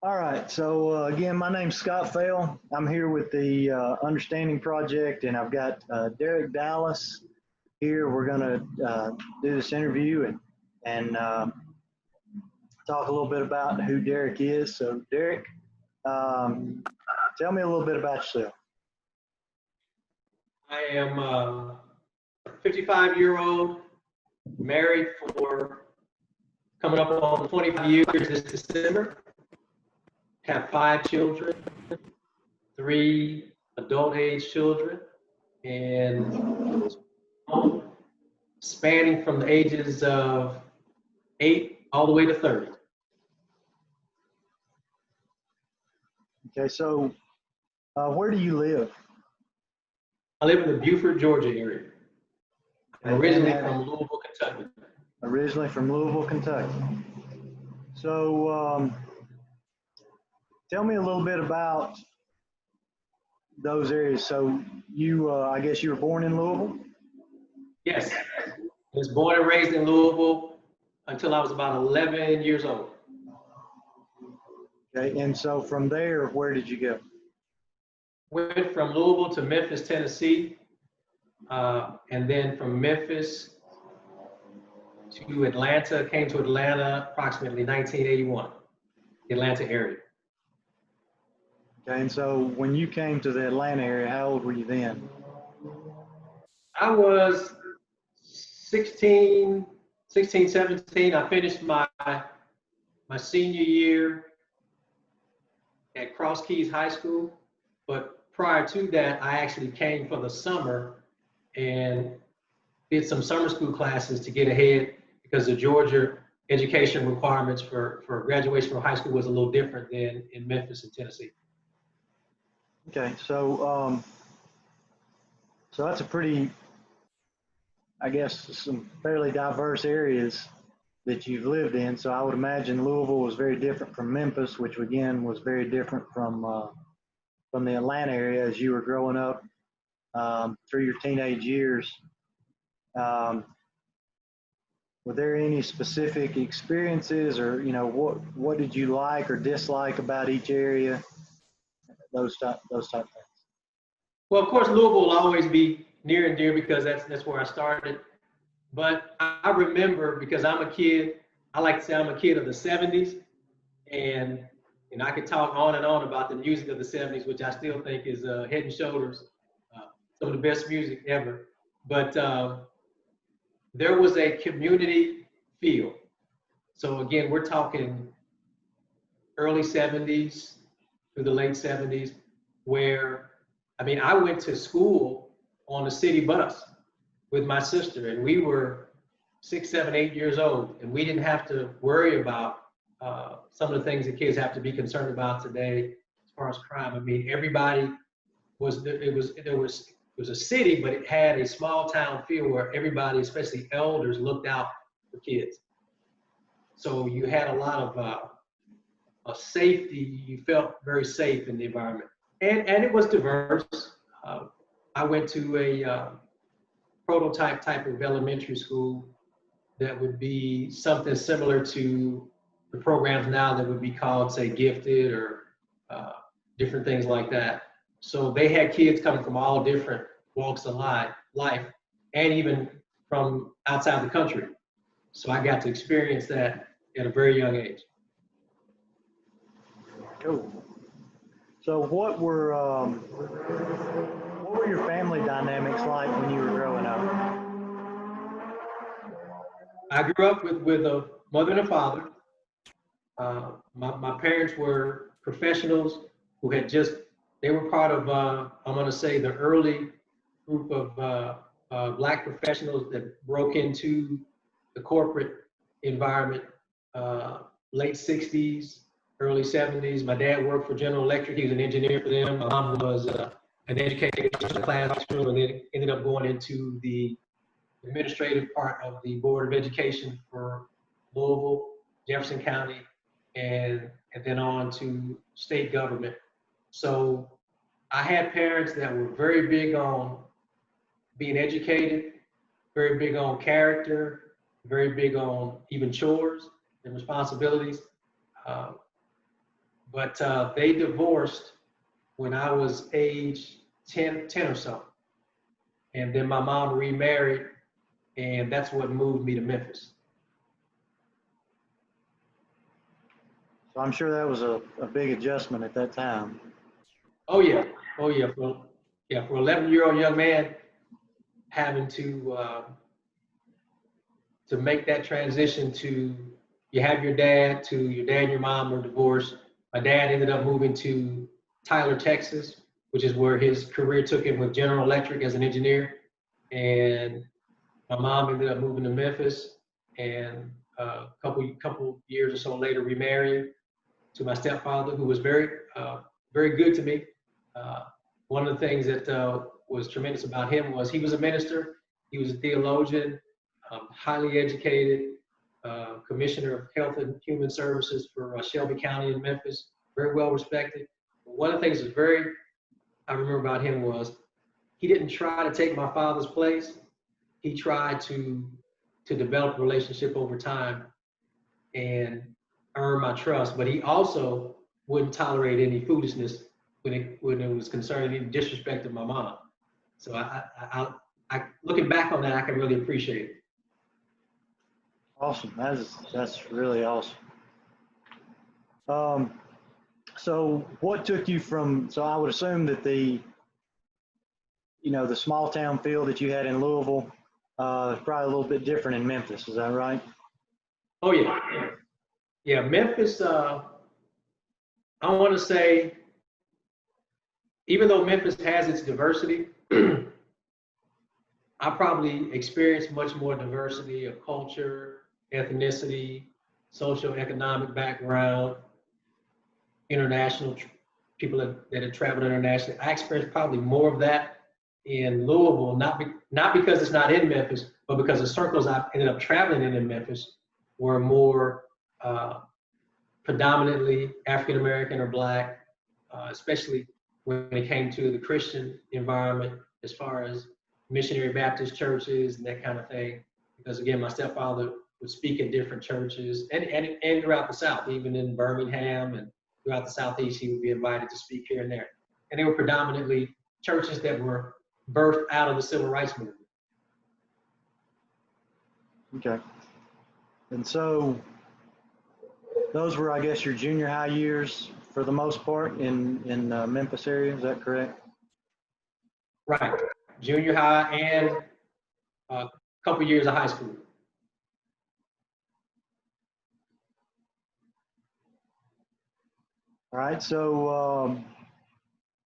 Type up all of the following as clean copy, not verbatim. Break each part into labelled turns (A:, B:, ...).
A: All right. So again, my name's Scott Fell. I'm here with the Understanding Project, and I've got Derek Dallas here. We're going to do this interview and talk a little bit about who Derek is. So, Derek, tell me a little bit about yourself.
B: I am a 55-year-old, married for coming up on 25 years this December. Have 5 children, 3 adult-age children, and spanning from the ages of 8 all the way to 30.
A: Okay, so where do you live?
B: I live in the Beaufort, Georgia area. I'm originally from Louisville, Kentucky.
A: Originally from Louisville, Kentucky. So tell me a little bit about those areas. So you, I guess you were born in Louisville?
B: Yes. I was born and raised in Louisville until I was about 11 years old.
A: Okay, and so from there, where did you go?
B: Went from Louisville to Memphis, Tennessee, and then from Memphis to Atlanta, came to Atlanta approximately 1981, the Atlanta area.
A: Okay, and so when you came to the Atlanta area, how old were you then?
B: I was 16, 17. I finished my senior year at Cross Keys High School, but prior to that, I actually came for the summer and did some summer school classes to get ahead because the Georgia education requirements for graduation from high school was a little different than in Memphis and Tennessee.
A: Okay, so so that's a pretty, I guess, some fairly diverse areas that you've lived in. So I would imagine Louisville was very different from Memphis, which again was very different from the Atlanta area as you were growing up through your teenage years. Were there any specific experiences, or what did you like or dislike about each area? Those type things.
B: Well, of course, Louisville will always be near and dear because that's where I started. But I remember, because I'm a kid, I like to say I'm a kid of the 70s, and I could talk on and on about the music of the 70s, which I still think is head and shoulders some of the best music ever. But there was a community feel. So again, we're talking early 70s through the late 70s, where, I went to school on a city bus with my sister, and we were 6, 7, 8 years old, and we didn't have to worry about some of the things that kids have to be concerned about today as far as crime. Everybody there was a city, but it had a small town feel where everybody, especially elders, looked out for kids. So you had a lot of safety. You felt very safe in the environment, and it was diverse. I went to a prototype type of elementary school that would be something similar to the programs now that would be called, say, gifted or different things like that. So they had kids coming from all different walks of life, and even from outside the country. So I got to experience that at a very young age.
A: Cool. So what were your family dynamics like when you were growing up?
B: I grew up with a mother and a father. My parents were professionals who had they were part of, I'm going to say, the early group of Black professionals that broke into the corporate environment, late 60s, early 70s. My dad worked for General Electric. He was an engineer for them. My mom was an educator in the classroom, and then ended up going into the administrative part of the Board of Education for Louisville, Jefferson County, and then on to state government. So I had parents that were very big on being educated, very big on character, very big on even chores and responsibilities. But they divorced when I was age 10 or so. And then my mom remarried, and that's what moved me to Memphis.
A: So I'm sure that was a big adjustment at that time.
B: Oh yeah, oh yeah. For 11-year-old young man having to make that transition to you have your dad to your dad and your mom were divorced. My dad ended up moving to Tyler, Texas, which is where his career took him with General Electric as an engineer. And my mom ended up moving to Memphis, and a couple years or so later remarried to my stepfather, who was very good to me. One of the things that was tremendous about him was he was a minister, he was a theologian, highly educated, commissioner of health and human services for Shelby County in Memphis, very well respected. One of the things that I remember about him was he didn't try to take my father's place. He tried to develop a relationship over time and earn my trust, but he also wouldn't tolerate any foolishness when it was concerning any disrespect of my mom. So I looking back on that, I can really appreciate it.
A: Awesome. That's really awesome. So what took you from, so I would assume that the small town feel that you had in Louisville is probably a little bit different in Memphis. Is that right?
B: Oh yeah. Yeah, Memphis, I want to say, even though Memphis has its diversity, I probably experienced much more diversity of culture, ethnicity, social economic background, international people that had traveled internationally. I experienced probably more of that in Louisville, not because it's not in Memphis, but because the circles I ended up traveling in Memphis were more predominantly African American or Black, especially when it came to the Christian environment, as far as missionary Baptist churches and that kind of thing. Because again, my stepfather would speak in different churches and throughout the South, even in Birmingham and throughout the Southeast, he would be invited to speak here and there. And they were predominantly churches that were birthed out of the civil rights movement.
A: Okay. And so those were, I guess, your junior high years for the most part in Memphis area. Is that correct?
B: Right. Junior high and a couple years of high school.
A: All right. So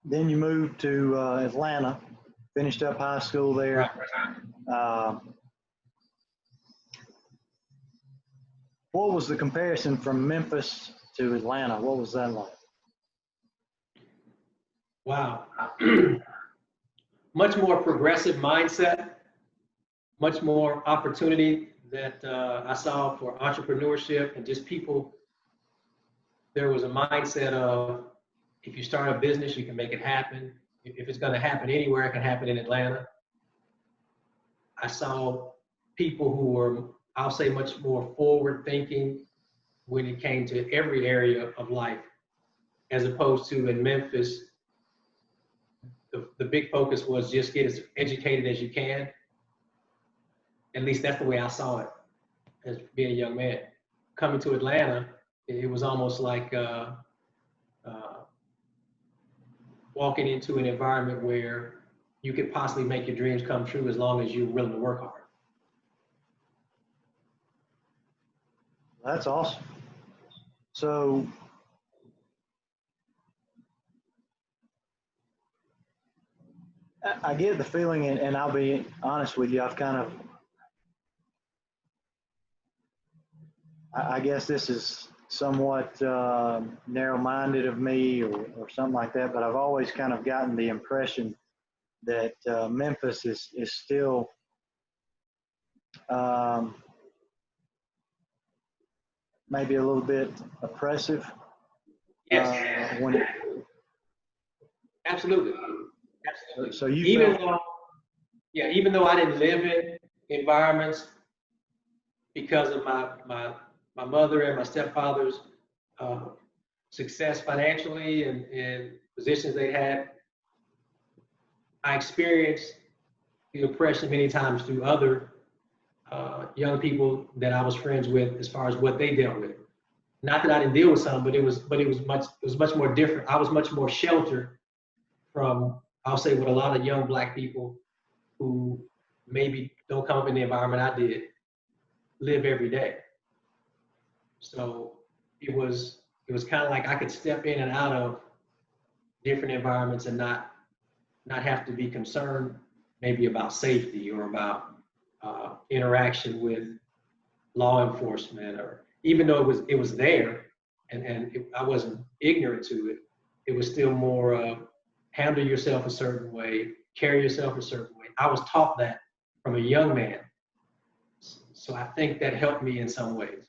A: then you moved to Atlanta, finished up high school there.
B: Right.
A: What was the comparison from Memphis to Atlanta? What was that like?
B: Wow. Much more progressive mindset, much more opportunity that I saw for entrepreneurship and just people. There was a mindset of if you start a business, you can make it happen. If it's going to happen anywhere, it can happen in Atlanta. I saw people who were, I'll say, much more forward thinking when it came to every area of life, as opposed to in Memphis, the big focus was just get as educated as you can. At least that's the way I saw it as being a young man. Coming to Atlanta, it was almost like walking into an environment where you could possibly make your dreams come true as long as you're willing to work hard.
A: That's awesome. So I get the feeling, and I'll be honest with you, I guess this is somewhat narrow-minded of me or something like that, but I've always kind of gotten the impression that Memphis is still maybe a little bit oppressive.
B: Yes. Absolutely. Absolutely.
A: So you
B: even though I didn't live in environments because of my mother and my stepfather's success financially and positions they had, I experienced the oppression many times through other young people that I was friends with, as far as what they dealt with. Not that I didn't deal with some, but it was much more different. I was much more sheltered from, I'll say, what a lot of young Black people who maybe don't come up in the environment I did live every day. So it was kind of like I could step in and out of different environments and not have to be concerned maybe about safety or about interaction with law enforcement, or even though it was there and I wasn't ignorant to it, it was still more handle yourself a certain way, carry yourself a certain way. I was taught that from a young man. So I think that helped me in some ways.